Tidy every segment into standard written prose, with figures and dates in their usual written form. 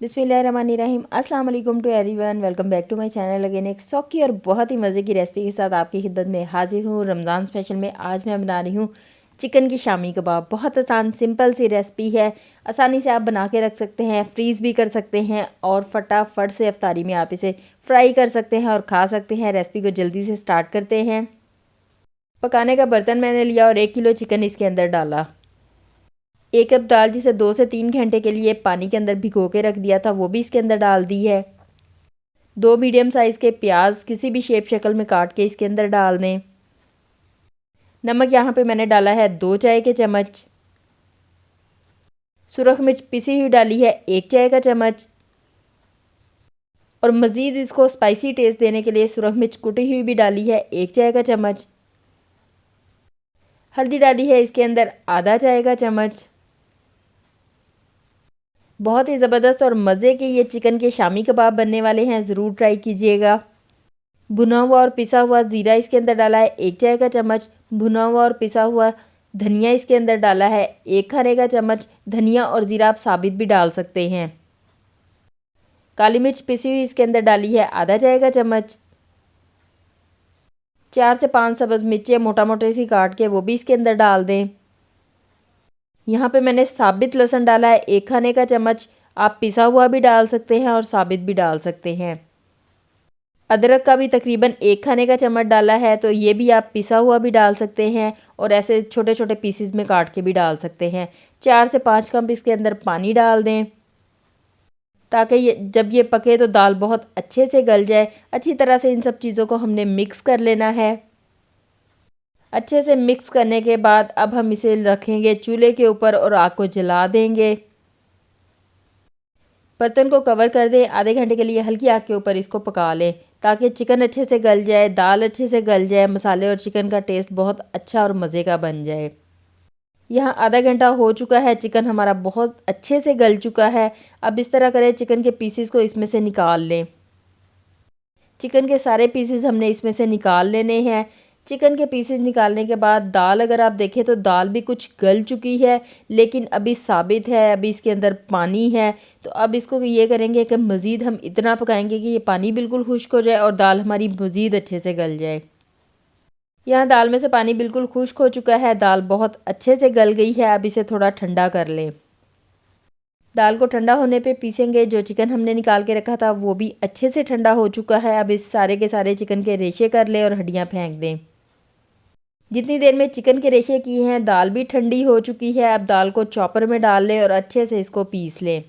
बिस्मिल्लाहिर्रहमानिर्रहीम। अस्सलाम वालेकुम to everyone, welcome back to my channel. Again एक सौखी और बहुत ही मज़े की रेसिपी के साथ आपकी खिदमत में हाजिर हूँ। रमज़ान स्पेशल में आज मैं बना रही हूँ चिकन की शामी कबाब। बहुत आसान सिंपल सी रेसिपी है, आसानी से आप बना के रख सकते हैं, फ्रीज़ भी कर सकते हैं और फटाफट से इफ्तारी में आप इसे फ्राई कर सकते हैं और खा सकते हैं। रेसिपी को जल्दी से स्टार्ट करते हैं। पकाने का बर्तन मैंने लिया और 1 किलो चिकन इसके अंदर डाला। 1 कप दाल जिसे 2 से 3 घंटे के लिए पानी के अंदर भिगो के रख दिया था वो भी इसके अंदर डाल दी है। 2 मीडियम साइज़ के प्याज किसी भी शेप शक्ल में काट के इसके अंदर डाल दें। नमक यहाँ पे मैंने डाला है 2 चाय के चम्मच। सुरख मिर्च पिसी हुई डाली है 1 चाय का चम्मच। और मज़ीद इसको स्पाइसी टेस्ट देने के लिए सुरख मिर्च कुटी हुई भी डाली है 1 चाय का चम्मच। हल्दी डाली है इसके अंदर आधा चाय का चम्मच। बहुत ही ज़बरदस्त और मज़े के ये चिकन के शामी कबाब बनने वाले हैं, ज़रूर ट्राई कीजिएगा। भुना हुआ और पिसा हुआ ज़ीरा इसके अंदर डाला है 1 चाय का चम्मच। भुना हुआ और पिसा हुआ धनिया इसके अंदर डाला है 1 खाने का चम्मच। धनिया और ज़ीरा आप साबित भी डाल सकते हैं। काली मिर्च पिसी हुई इसके अंदर डाली है आधा चाय का चम्मच। 4 से 5 सब्ज़ मिर्चें मोटा मोटे सी काट के वो भी इसके अंदर डाल दें। यहाँ पे मैंने साबित लहसुन डाला है 1 खाने का चम्मच। आप पिसा हुआ भी डाल सकते हैं और साबित भी डाल सकते हैं। अदरक का भी तकरीबन 1 खाने का चम्मच डाला है, तो ये भी आप पिसा हुआ भी डाल सकते हैं और ऐसे छोटे छोटे पीसेस में काट के भी डाल सकते हैं। 4 से 5 कप इसके अंदर पानी डाल दें ताकि जब ये पके तो दाल बहुत अच्छे से गल जाए। अच्छी तरह से इन सब चीज़ों को हमने मिक्स कर लेना है। अच्छे से मिक्स करने के बाद अब हम इसे रखेंगे चूल्हे के ऊपर और आग को जला देंगे। बर्तन को कवर कर दें। आधे घंटे के लिए हल्की आग के ऊपर इसको पका लें ताकि चिकन अच्छे से गल जाए, दाल अच्छे से गल जाए, मसाले और चिकन का टेस्ट बहुत अच्छा और मज़े का बन जाए। यहाँ आधा घंटा हो चुका है, चिकन हमारा बहुत अच्छे से गल चुका है। अब इस तरह करें, चिकन के पीसेस को इसमें से निकाल लें। चिकन के सारे पीसेस हमने इसमें से निकाल लेने हैं। चिकन के पीसेस निकालने के बाद दाल अगर आप देखें तो दाल भी कुछ गल चुकी है, लेकिन अभी साबित है, अभी इसके अंदर पानी है। तो अब इसको ये करेंगे कि मज़ीद हम इतना पकाएंगे कि ये पानी बिल्कुल खुश्क हो जाए और दाल हमारी मज़ीद अच्छे से गल जाए। यहाँ दाल में से पानी बिल्कुल खुश्क हो चुका है, दाल बहुत अच्छे से गल गई है। अब इसे थोड़ा ठंडा कर लें। दाल को ठंडा होने पे पीसेंगे। जो चिकन हमने निकाल के रखा था वो भी अच्छे से ठंडा हो चुका है। अब इस सारे के सारे चिकन के रेशे कर लें और हड्डियाँ फेंक दें। जितनी देर में चिकन के रेशे किए हैं, दाल भी ठंडी हो चुकी है। अब दाल को चॉपर में डाल लें और अच्छे से इसको पीस लें।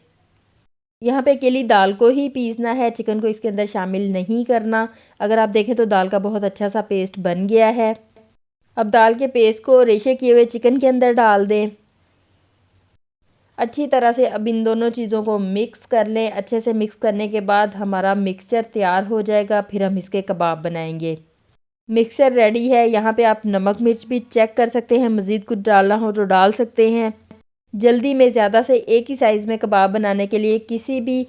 यहाँ पे अकेली दाल को ही पीसना है, चिकन को इसके अंदर शामिल नहीं करना। अगर आप देखें तो दाल का बहुत अच्छा सा पेस्ट बन गया है। अब दाल के पेस्ट को रेशे किए हुए चिकन के अंदर डाल दें। अच्छी तरह से अब इन दोनों चीज़ों को मिक्स कर लें। अच्छे से मिक्स करने के बाद हमारा मिक्सचर तैयार हो जाएगा। फिर हम इसके कबाब बनाएंगे। मिक्सचर रेडी है। यहाँ पे आप नमक मिर्च भी चेक कर सकते हैं, मज़ीद कुछ डालना हो तो डाल सकते हैं। जल्दी में ज़्यादा से एक ही साइज़ में कबाब बनाने के लिए किसी भी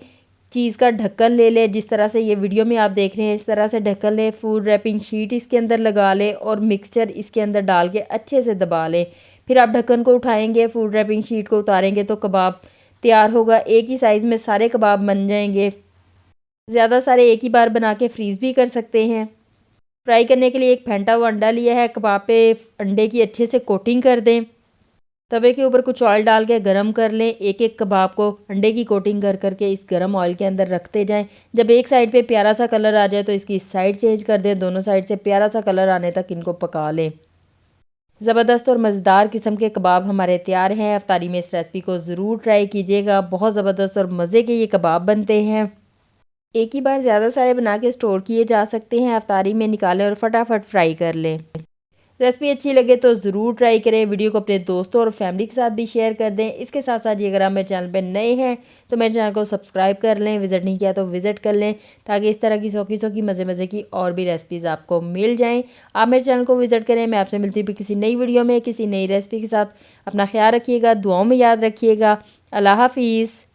चीज़ का ढक्कन ले लें। जिस तरह से ये वीडियो में आप देख रहे हैं, इस तरह से ढक्कन लें। फूड रैपिंग शीट इसके अंदर लगा लें और मिक्सचर इसके अंदर डाल के अच्छे से दबा लें। फिर आप ढक्कन को उठाएंगे, फूड रैपिंग शीट को उतारेंगे तो कबाब तैयार होगा। एक ही साइज़ में सारे कबाब बन जाएंगे। ज़्यादा सारे एक ही बार बना के फ्रीज़ भी कर सकते हैं। फ्राई करने के लिए एक फेंटा हुआ अंडा लिया है। कबाब पे अंडे की अच्छे से कोटिंग कर दें। तवे के ऊपर कुछ ऑयल डाल के गरम कर लें। एक एक कबाब को अंडे की कोटिंग कर करके इस गरम ऑयल के अंदर रखते जाएं। जब एक साइड पे प्यारा सा कलर आ जाए तो इसकी साइड चेंज कर दें। दोनों साइड से प्यारा सा कलर आने तक इनको पका लें। ज़बरदस्त और मज़ेदार किस्म के कबाब हमारे तैयार हैं। इफ्तारी में इस रेसिपी को ज़रूर ट्राई कीजिएगा। बहुत ज़बरदस्त और मज़े के ये कबाब बनते हैं। एक ही बार ज़्यादा सारे बना के स्टोर किए जा सकते हैं। इफ्तारी में निकालें और फटाफट फ्राई कर लें। रेसिपी अच्छी लगे तो ज़रूर ट्राई करें। वीडियो को अपने दोस्तों और फैमिली के साथ भी शेयर कर दें। इसके साथ साथ ये अगर आप मेरे चैनल पर नए हैं तो मेरे चैनल को सब्सक्राइब कर लें। विज़िट नहीं किया तो विज़िट कर लें ताकि इस तरह की सौखी मज़े मज़े की और भी रेसिपीज़ आपको मिल जाएँ। आप मेरे चैनल को विज़िट करें। मैं आपसे मिलती हूँ किसी नई वीडियो में किसी नई रेसिपी के साथ। अपना ख्याल रखिएगा, दुआओं में याद रखिएगा। अल्लाह हाफिज़।